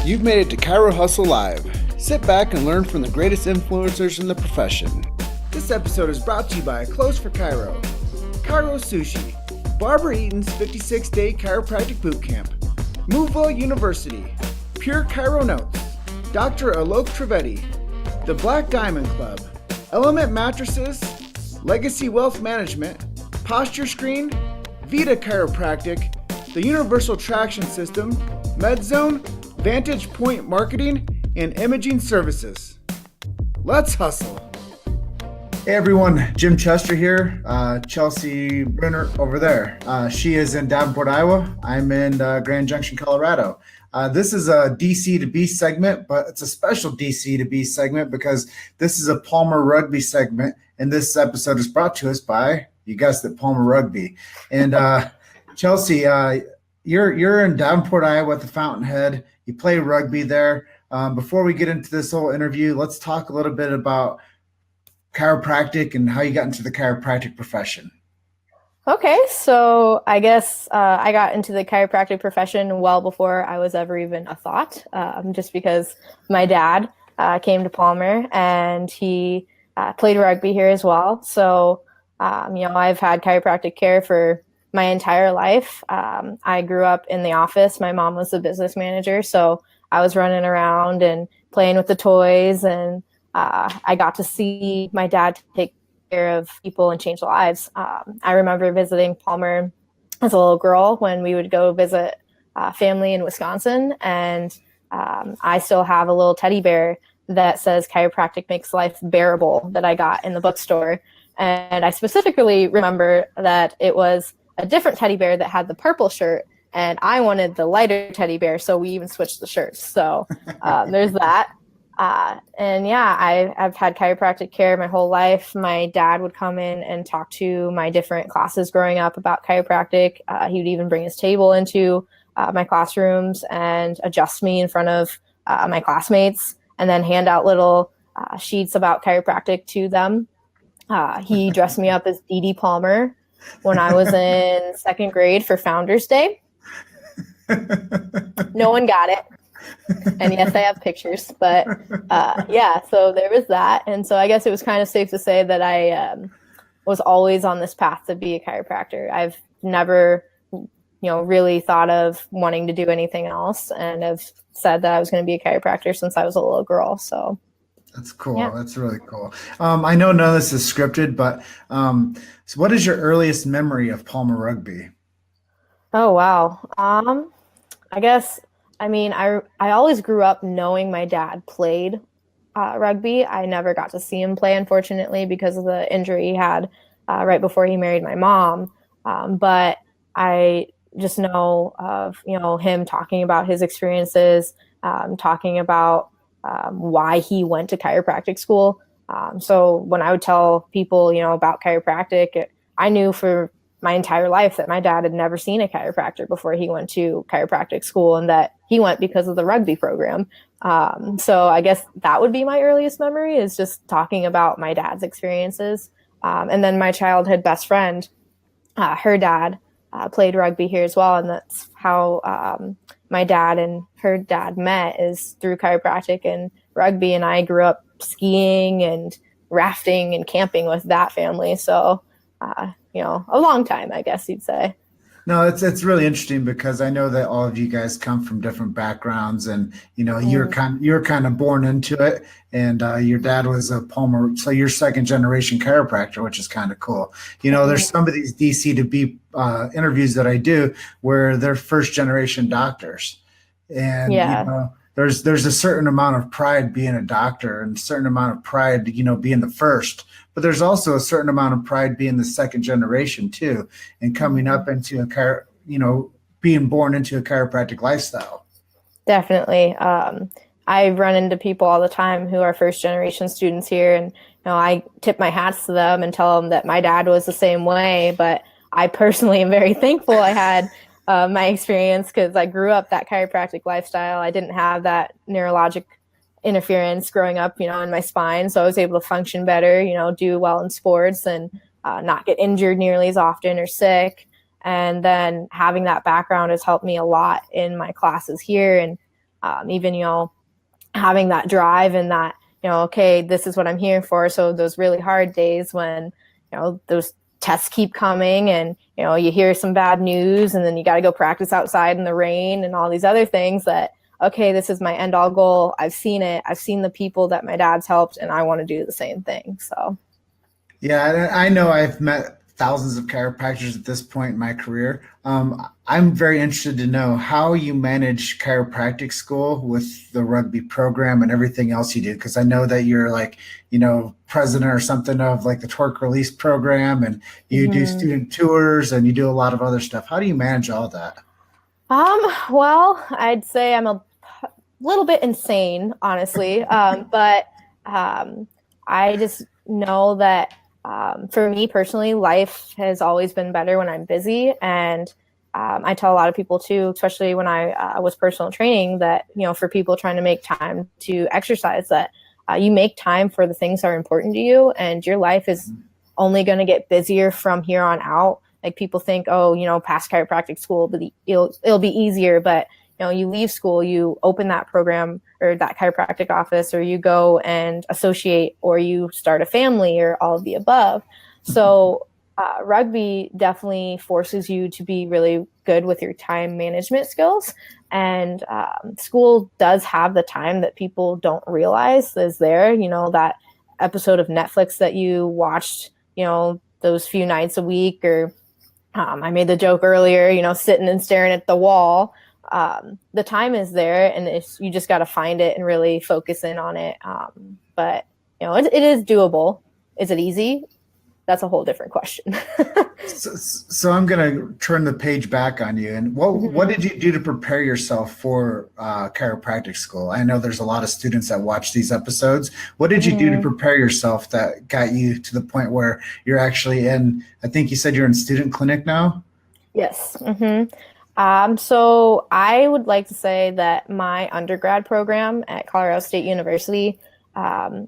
You've made it to Chiro Hustle Live. Sit back and learn from the greatest influencers in the profession. This episode is brought to you by Clothes for Chiro, Chiro Sushi, Barbara Eaton's 56-day chiropractic bootcamp, Moveville University, Pure Chiro Notes, Dr. Alok Trivedi, the Black Diamond Club, Element Mattresses, Legacy Wealth Management, Posture Screen, Vita Chiropractic, the Universal Traction System, MedZone, Vantage Point Marketing, and Imaging Services. Let's hustle. Hey everyone, Jim Chester here. Chelsea Brunner over there. She is in Davenport, Iowa. I'm in Grand Junction, Colorado. This is a DC to B segment, but it's a special DC to B segment because this is a Palmer Rugby segment, and this episode is brought to us by, you guessed it, Palmer Rugby. And Chelsea, you're in Davenport, Iowa at the Fountainhead. You play rugby there. Before we get into this whole interview, let's talk a little bit about chiropractic and how you got into the chiropractic profession. Okay, so I guess I got into the chiropractic profession well before I was ever even a thought, just because my dad came to Palmer and he played rugby here as well. So, I've had chiropractic care for my entire life. I grew up in the office. My mom was the business manager, so I was running around and playing with the toys, and I got to see my dad take care of people and change lives. I remember visiting Palmer as a little girl when we would go visit family in Wisconsin, and I still have a little teddy bear that says chiropractic makes life bearable that I got in the bookstore. And I specifically remember that it was a different teddy bear that had the purple shirt, and I wanted the lighter teddy bear, so we even switched the shirts. So there's that. I've had chiropractic care my whole life. My dad would come in and talk to my different classes growing up about chiropractic. He would even bring his table into my classrooms and adjust me in front of my classmates, and then hand out little sheets about chiropractic to them. He dressed me up as Dee Dee Palmer when I was in second grade for Founders Day. No one got it. And yes, I have pictures, but so there was that. And so I guess it was kind of safe to say that I was always on this path to be a chiropractor. I've never, really thought of wanting to do anything else, and have said that I was going to be a chiropractor since I was a little girl. So that's cool. Yeah. That's really cool. I know none of this is scripted, but so what is your earliest memory of Palmer Rugby? Oh, wow. I guess, I always grew up knowing my dad played rugby. I never got to see him play, unfortunately, because of the injury he had right before he married my mom. But I just know of, him talking about his experiences, talking about why he went to chiropractic school. So when I would tell people, about chiropractic, I knew for my entire life that my dad had never seen a chiropractor before he went to chiropractic school, and that he went because of the rugby program. So I guess that would be my earliest memory, is just talking about my dad's experiences. And then my childhood best friend, her dad played rugby here as well. And that's how my dad and her dad met, is through chiropractic and rugby. And I grew up skiing and rafting and camping with that family. So, a long time, I guess you'd say. No, it's really interesting because I know that all of you guys come from different backgrounds, and you're kind of born into it, and your dad was a Palmer, so you're second generation chiropractor, which is kind of cool. There's some of these DC to B interviews that I do where they're first generation doctors, and there's a certain amount of pride being a doctor, and a certain amount of pride being the first. But there's also a certain amount of pride being the second generation too, and coming up into being born into a chiropractic lifestyle. Definitely. I run into people all the time who are first generation students here, and I tip my hats to them and tell them that my dad was the same way. But I personally am very thankful I had my experience, because I grew up that chiropractic lifestyle. I didn't have that neurologic interference growing up, in my spine. So I was able to function better, do well in sports, and not get injured nearly as often or sick. And then having that background has helped me a lot in my classes here. And even, having that drive and that, okay, this is what I'm here for. So those really hard days when, those tests keep coming and, you hear some bad news and then you got to go practice outside in the rain and all these other things that, okay, this is my end all goal. I've seen it. I've seen the people that my dad's helped and I want to do the same thing. So. Yeah, I know I've met thousands of chiropractors at this point in my career. I'm very interested to know how you manage chiropractic school with the rugby program and everything else you do, because I know that you're like, president or something of like the torque release program, and you do student tours and you do a lot of other stuff. How do you manage all that? Well, I'd say I'm a little bit insane, honestly, but I just know that for me personally, life has always been better when I'm busy. And I tell a lot of people too, especially when I was personal training, that, for people trying to make time to exercise, that you make time for the things that are important to you, and your life is only going to get busier from here on out. Like people think, oh, past chiropractic school, but it'll be easier. But you leave school, you open that program or that chiropractic office, or you go and associate, or you start a family, or all of the above. So rugby definitely forces you to be really good with your time management skills. And school does have the time that people don't realize is there. That episode of Netflix that you watched, those few nights a week, or I made the joke earlier, sitting and staring at the wall. The time is there, and you just got to find it and really focus in on it. But it is doable. Is it easy? That's a whole different question. So I'm going to turn the page back on you. And what did you do to prepare yourself for chiropractic school? I know there's a lot of students that watch these episodes. What did you do to prepare yourself that got you to the point where you're actually in, I think you said you're in student clinic now? Yes. So I would like to say that my undergrad program at Colorado State University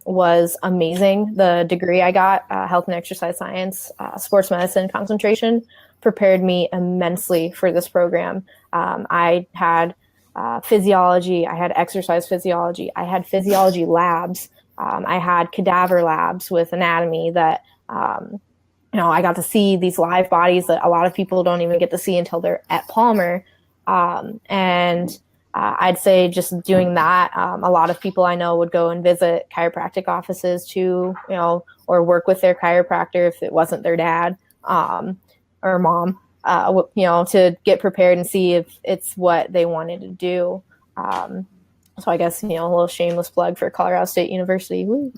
was amazing. The degree I got, health and exercise science, sports medicine concentration, prepared me immensely for this program. I had physiology, I had exercise physiology, I had physiology labs, I had cadaver labs with anatomy that, I got to see these live bodies that a lot of people don't even get to see until they're at Palmer. I'd say just doing that, a lot of people I know would go and visit chiropractic offices too, or work with their chiropractor if it wasn't their dad or mom, to get prepared and see if it's what they wanted to do. So I guess, a little shameless plug for Colorado State University. Woo.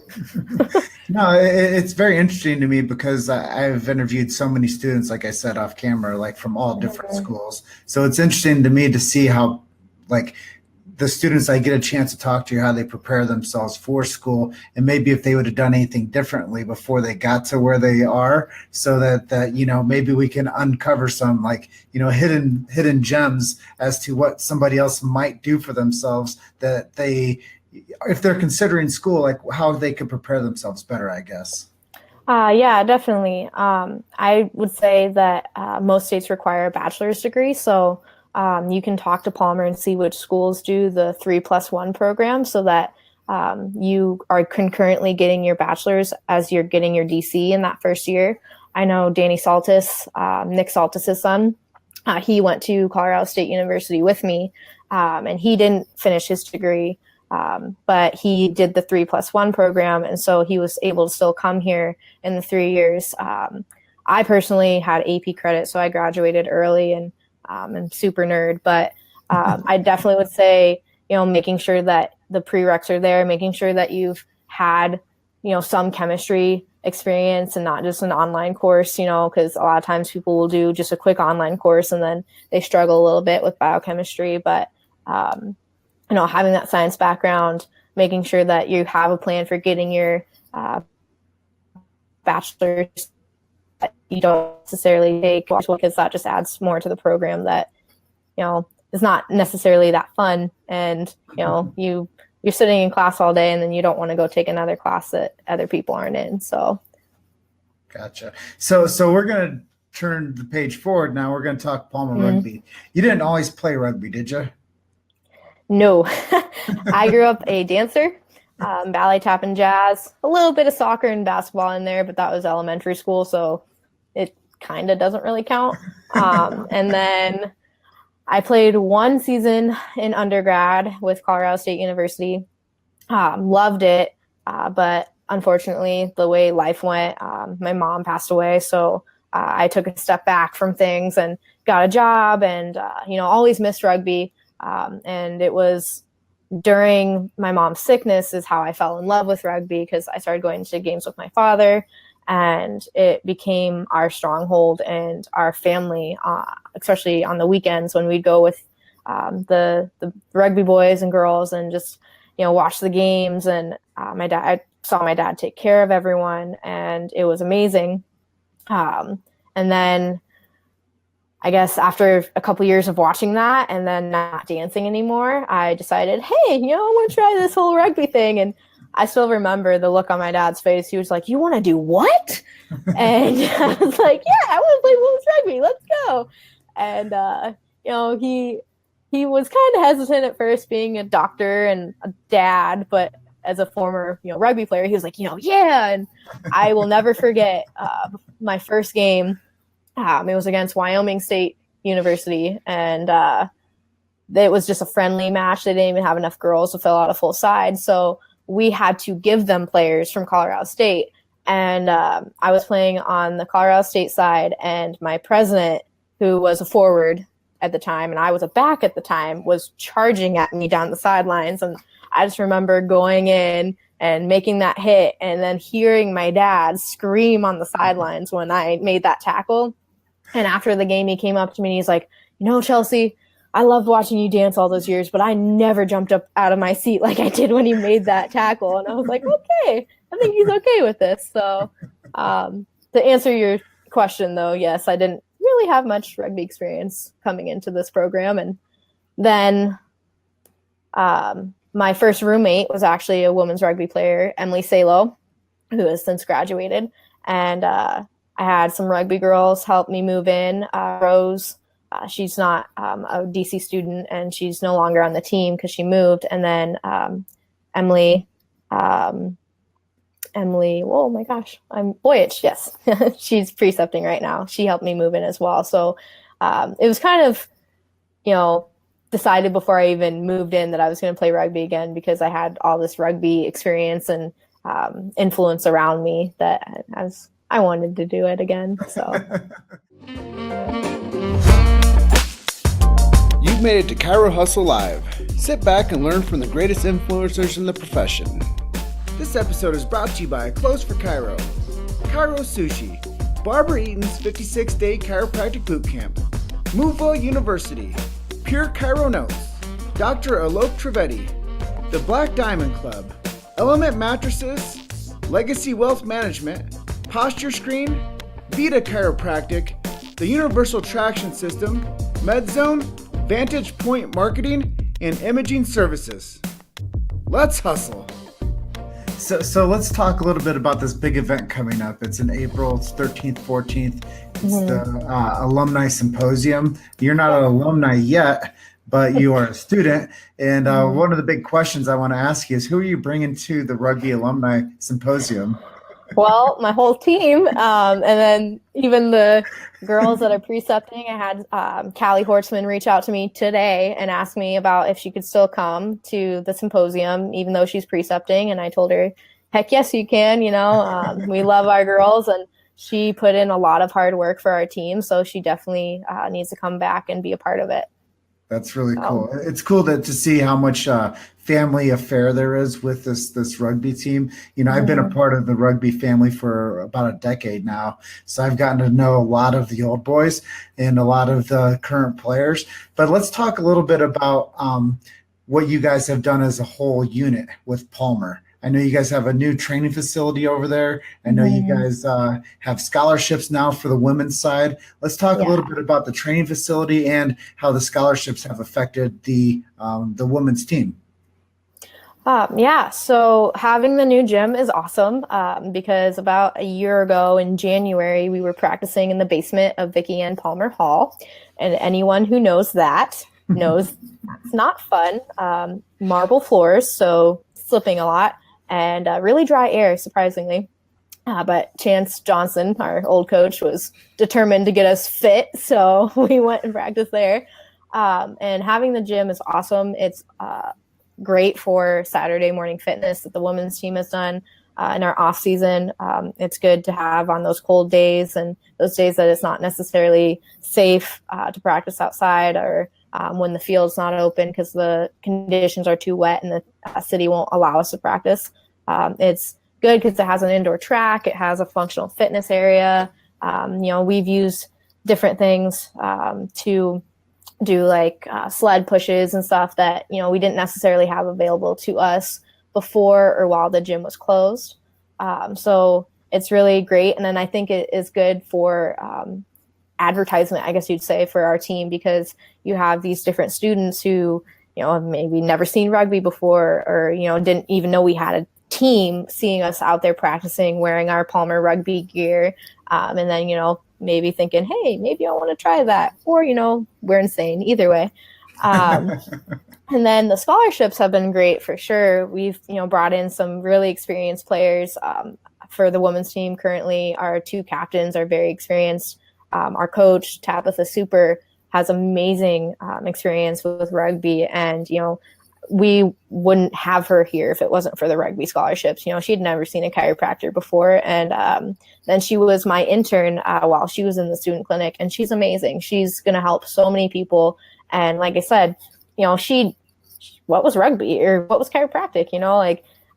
No, it's very interesting to me because I've interviewed so many students, like I said, off camera, like from all different schools. So it's interesting to me to see how, like, the students I get a chance to talk to, how they prepare themselves for school, and maybe if they would have done anything differently before they got to where they are, so that maybe we can uncover some hidden gems as to what somebody else might do for themselves, that they, if they're considering school, like how they could prepare themselves better, I guess. Yeah, definitely. I would say that most states require a bachelor's degree, so you can talk to Palmer and see which schools do the 3+1 program, so that you are concurrently getting your bachelor's as you're getting your DC in that first year. I know Danny Saltis, Nick Saltis' son, he went to Colorado State University with me, and he didn't finish his degree, but he did the 3+1 program, and so he was able to still come here in the 3 years. I personally had AP credit, so I graduated early, and I'm super nerd, but I definitely would say, making sure that the prereqs are there, making sure that you've had, some chemistry experience and not just an online course, because a lot of times people will do just a quick online course and then they struggle a little bit with biochemistry. But, having that science background, making sure that you have a plan for getting your bachelor's, you don't necessarily take, because that just adds more to the program that, is not necessarily that fun. And, you're sitting in class all day and then you don't want to go take another class that other people aren't in. So. Gotcha. So we're going to turn the page forward. Now we're going to talk Palmer rugby. You didn't always play rugby, did you? No, I grew up a dancer, ballet, tap, and jazz, a little bit of soccer and basketball in there, but that was elementary school, so it kind of doesn't really count. And then I played one season in undergrad with Colorado State University. Loved it, but unfortunately, the way life went, my mom passed away, so I took a step back from things and got a job, and always missed rugby. And it was during my mom's sickness is how I fell in love with rugby, because I started going to games with my father, and it became our stronghold and our family, especially on the weekends when we'd go with the rugby boys and girls and just watch the games. And I saw my dad take care of everyone, and it was amazing. And then I guess after a couple years of watching that and then not dancing anymore, I decided, hey, I want to try this whole rugby thing. And I still remember the look on my dad's face. He was like, "You want to do what?" And I was like, "Yeah, I want to play women's rugby. Let's go." And he was kind of hesitant at first, being a doctor and a dad, but as a former rugby player, he was like, yeah. And I will never forget my first game. It was against Wyoming State University, and it was just a friendly match. They didn't even have enough girls to fill out a full side, so we had to give them players from Colorado State. And I was playing on the Colorado State side, and my president, who was a forward at the time, and I was a back at the time, was charging at me down the sidelines. And I just remember going in and making that hit, and then hearing my dad scream on the sidelines when I made that tackle. And after the game, he came up to me and he's like, Chelsea, I loved watching you dance all those years, but I never jumped up out of my seat like I did when you made that tackle. And I was like, okay, I think he's okay with this. So to answer your question, though, yes, I didn't really have much rugby experience coming into this program. And then my first roommate was actually a women's rugby player, Emily Salo, who has since graduated. And I had some rugby girls help me move in. Rose, she's not a DC student, and she's no longer on the team because she moved. And then Emily, oh my gosh, I'm Boyich, yes. She's precepting right now. She helped me move in as well. So it was kind of, decided before I even moved in that I was going to play rugby again, because I had all this rugby experience and influence around me that I wanted to do it again. So You've made it to Chiro Hustle Live. Sit back and learn from the greatest influencers in the profession. This episode is brought to you by Clothes for Chiro, Chiro Sushi, Barbara Eaton's 56-day chiropractic bootcamp, Moveville University, Pure Chiro Notes, Dr. Alok Trivedi, The Black Diamond Club, Element Mattresses, Legacy Wealth Management, Posture Screen, Vita Chiropractic, the Universal Traction System, MedZone, Vantage Point Marketing, and Imaging Services. Let's hustle. So let's talk a little bit about this big event coming up. It's in April. It's 13th, 14th. It's the Alumni Symposium. You're not an alumni yet, but you are a student. And one of the big questions I want to ask you is, who are you bringing to the Rugby Alumni Symposium? Well, my whole team, and then even the girls that are precepting. I had Callie Hortzman reach out to me today and ask me about if she could still come to the symposium, even though she's precepting. And I told her, heck yes, you can. We love our girls, and she put in a lot of hard work for our team. So she definitely needs to come back and be a part of it. That's really cool. It's cool to see how much family affair there is with this rugby team. I've been a part of the rugby family for about a decade now, so I've gotten to know a lot of the old boys and a lot of the current players. But let's talk a little bit about what you guys have done as a whole unit with Palmer. I know you guys have a new training facility over there. I know you guys have scholarships now for the women's side. Let's talk a little bit about the training facility and how the scholarships have affected the women's team. So having the new gym is awesome because about a year ago in January, we were practicing in the basement of Vicki Ann Palmer Hall. And anyone who knows that knows it's not fun. Marble floors, so slipping a lot, and really dry air, surprisingly. But Chance Johnson, our old coach, was determined to get us fit, so we went and practiced there. And having the gym is awesome. It's great for Saturday morning fitness that the women's team has done in our off season. It's good to have on those cold days and those days that it's not necessarily safe to practice outside, or when the field's not open because the conditions are too wet and the city won't allow us to practice. It's good because it has an indoor track. It has a functional fitness area. We've used different things to do like sled pushes and stuff that, we didn't necessarily have available to us before or while the gym was closed. So it's really great. And then I think it is good for advertisement, I guess you'd say, for our team, because you have these different students who, have maybe never seen rugby before, or, didn't even know we had a team, seeing us out there practicing, wearing our Palmer rugby gear. And then, maybe thinking, hey, maybe I want to try that. Or, we're insane either way. And then the scholarships have been great for sure. We've, brought in some really experienced players for the women's team. Currently, our two captains are very experienced. Our coach, Tabitha Super, has amazing experience with rugby. And, we wouldn't have her here if it wasn't for the rugby scholarships. She'd never seen a chiropractor before. And then she was my intern while she was in the student clinic. And she's amazing. She's going to help so many people. And like I said, what was rugby or what was chiropractic?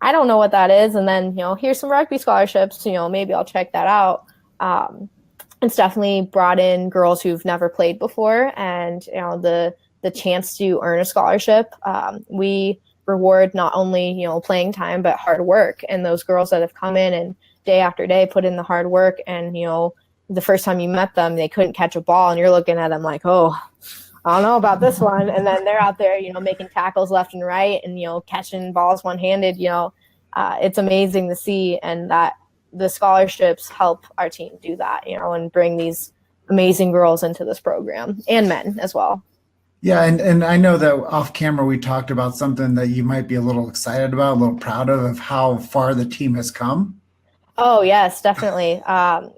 I don't know what that is. And then, here's some rugby scholarships, maybe I'll check that out. It's definitely brought in girls who've never played before. And, the chance to earn a scholarship. We reward not only, playing time, but hard work. And those girls that have come in and day after day put in the hard work, and, the first time you met them, they couldn't catch a ball, and you're looking at them like, oh, I don't know about this one. And then they're out there, making tackles left and right and, catching balls one-handed. It's amazing to see, and that the scholarships help our team do that, and bring these amazing girls into this program, and men as well. Yeah, and I know that off camera we talked about something that you might be a little excited about, a little proud of how far the team has come. Oh, yes, definitely.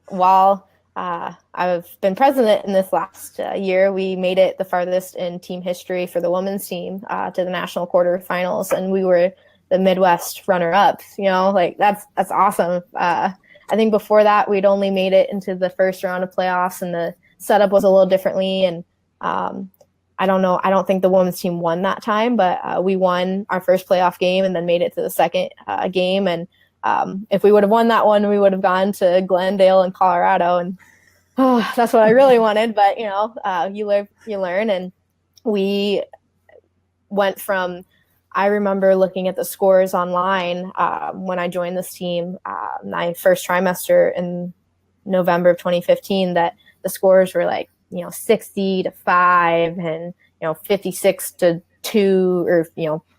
While I've been president in this last year, we made it the farthest in team history for the women's team to the national quarterfinals, and we were the Midwest runner-up. That's awesome. I think before that we'd only made it into the first round of playoffs, and the setup was a little differently. And I don't know. I don't think the women's team won that time, but we won our first playoff game and then made it to the second game. And if we would have won that one, we would have gone to Glendale in Colorado, and that's what I really wanted. But you learn, and we went from. I remember looking at the scores online when I joined this team, my first trimester in November of 2015. That the scores were like 60-5 and 56-2, or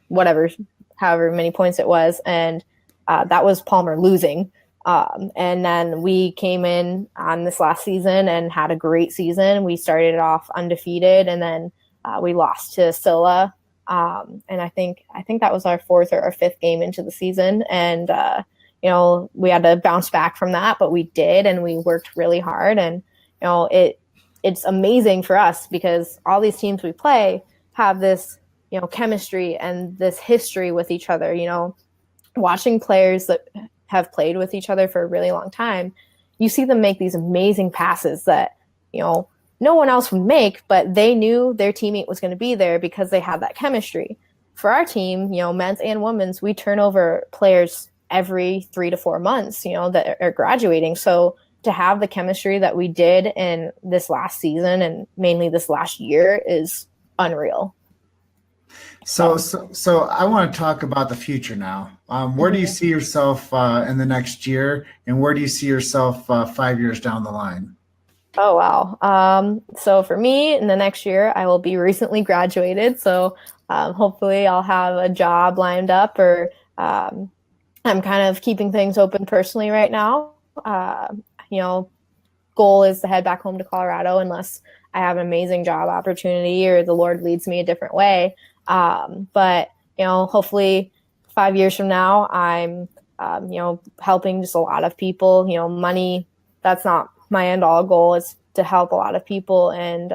whatever, however many points it was, and that was Palmer losing. And then we came in on this last season and had a great season. We started off undefeated, and then we lost to Scylla. And I think that was our fourth or our fifth game into the season. And, we had to bounce back from that, but we did, and we worked really hard. And, it's amazing for us because all these teams we play have this, chemistry and this history with each other. Watching players that have played with each other for a really long time, you see them make these amazing passes that, no one else would make, but they knew their teammate was going to be there because they had that chemistry. For our team, men's and women's, we turn over players every 3 to 4 months, that are graduating. So to have the chemistry that we did in this last season and mainly this last year is unreal. So I want to talk about the future now. Where do you see yourself in the next year, and where do you see yourself 5 years down the line? Oh, wow. So for me, in the next year, I will be recently graduated. So hopefully I'll have a job lined up, or I'm kind of keeping things open personally right now. Goal is to head back home to Colorado unless I have an amazing job opportunity or the Lord leads me a different way. But, hopefully 5 years from now, I'm, helping just a lot of people. Money, that's not my end all goal. Is to help a lot of people. And,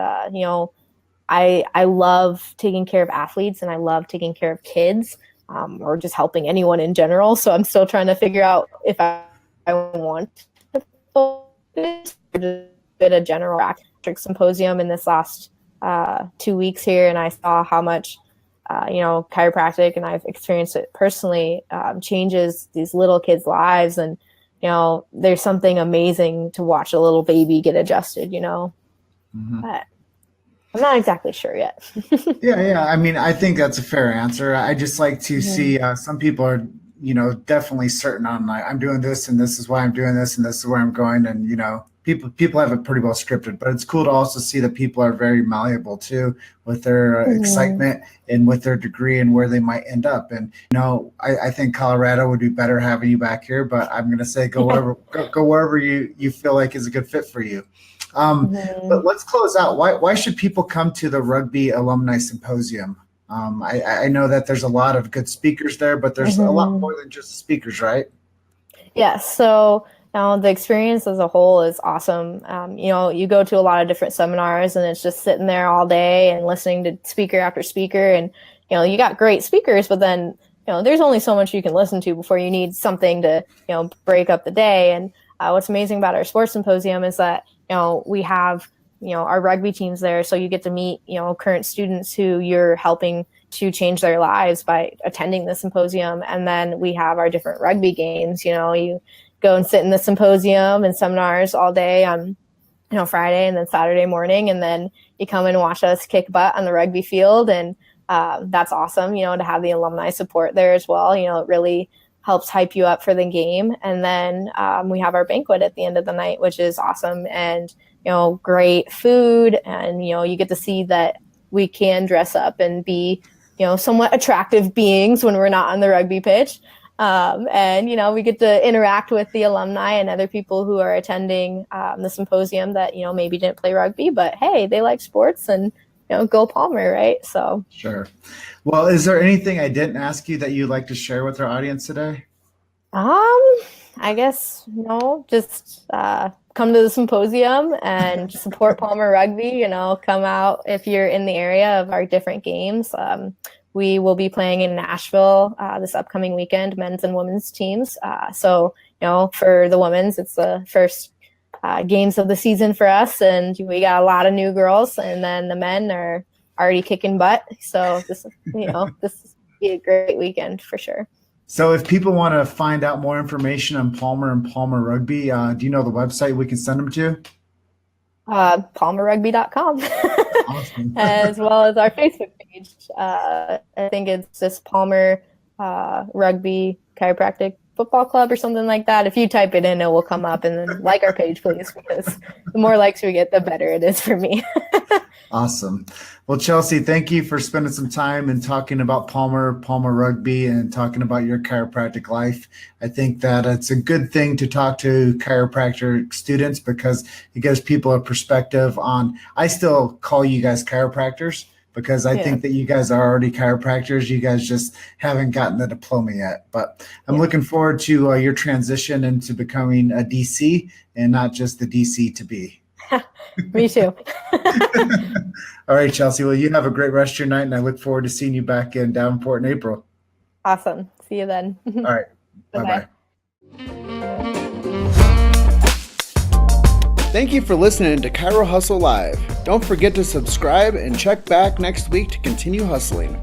I love taking care of athletes and I love taking care of kids, or just helping anyone in general. So I'm still trying to figure out if I want to focus or just did a general symposium in this last 2 weeks here. And I saw how much, chiropractic, and I've experienced it personally, changes these little kids' lives. And, there's something amazing to watch a little baby get adjusted, Mm-hmm. But I'm not exactly sure yet. Yeah. I mean, I think that's a fair answer. I just like to see some people are, definitely certain on like, I'm doing this and this is why I'm doing this and this is where I'm going. And, people have it pretty well scripted, but it's cool to also see that people are very malleable too with their excitement and with their degree and where they might end up. And, I think Colorado would be better having you back here, but I'm going to say go wherever you feel like is a good fit for you. But let's close out. Why should people come to the Rugby Alumni Symposium? I know that there's a lot of good speakers there, but there's a lot more than just speakers, right? Yes. So the experience as a whole is awesome. You go to a lot of different seminars and it's just sitting there all day and listening to speaker after speaker. And, you got great speakers, but then, there's only so much you can listen to before you need something to, break up the day. And what's amazing about our sports symposium is that, we have, our rugby teams there. So you get to meet, current students who you're helping to change their lives by attending the symposium. And then we have our different rugby games. You go and sit in the symposium and seminars all day on, Friday and then Saturday morning. And then you come and watch us kick butt on the rugby field. And that's awesome, to have the alumni support there as well. It really helps hype you up for the game. And then we have our banquet at the end of the night, which is awesome. And, great food. And, you get to see that we can dress up and be, somewhat attractive beings when we're not on the rugby pitch. And, we get to interact with the alumni and other people who are attending the symposium that, maybe didn't play rugby, but hey, they like sports and, go Palmer, right? So sure. Well, is there anything I didn't ask you that you'd like to share with our audience today? I guess just come to the symposium and support Palmer Rugby. Come out if you're in the area of our different games. We will be playing in Nashville this upcoming weekend, men's and women's teams. So for the women's, it's the first games of the season for us, and we got a lot of new girls, and then the men are already kicking butt. So this will be a great weekend for sure. So if people want to find out more information on Palmer and Palmer Rugby, do you know the website we can send them to? PalmerRugby.com. Awesome. As well as our Facebook page. I think it's just Palmer Rugby Chiropractic Football Club or something like that. If you type it in, it will come up. And then like our page, please, because the more likes we get, the better it is for me. Awesome. Well, Chelsea, thank you for spending some time and talking about Palmer Rugby and talking about your chiropractic life. I think that it's a good thing to talk to chiropractor students because it gives people a perspective on, I still call you guys chiropractors because I think that you guys are already chiropractors. You guys just haven't gotten the diploma yet. But I'm looking forward to your transition into becoming a DC and not just the DC to be. Me too. All right, Chelsea. Well, you have a great rest of your night, and I look forward to seeing you back in Davenport in April. Awesome. See you then. All right. Bye-bye. Thank you for listening to Chiro Hustle Live. Don't forget to subscribe and check back next week to continue hustling.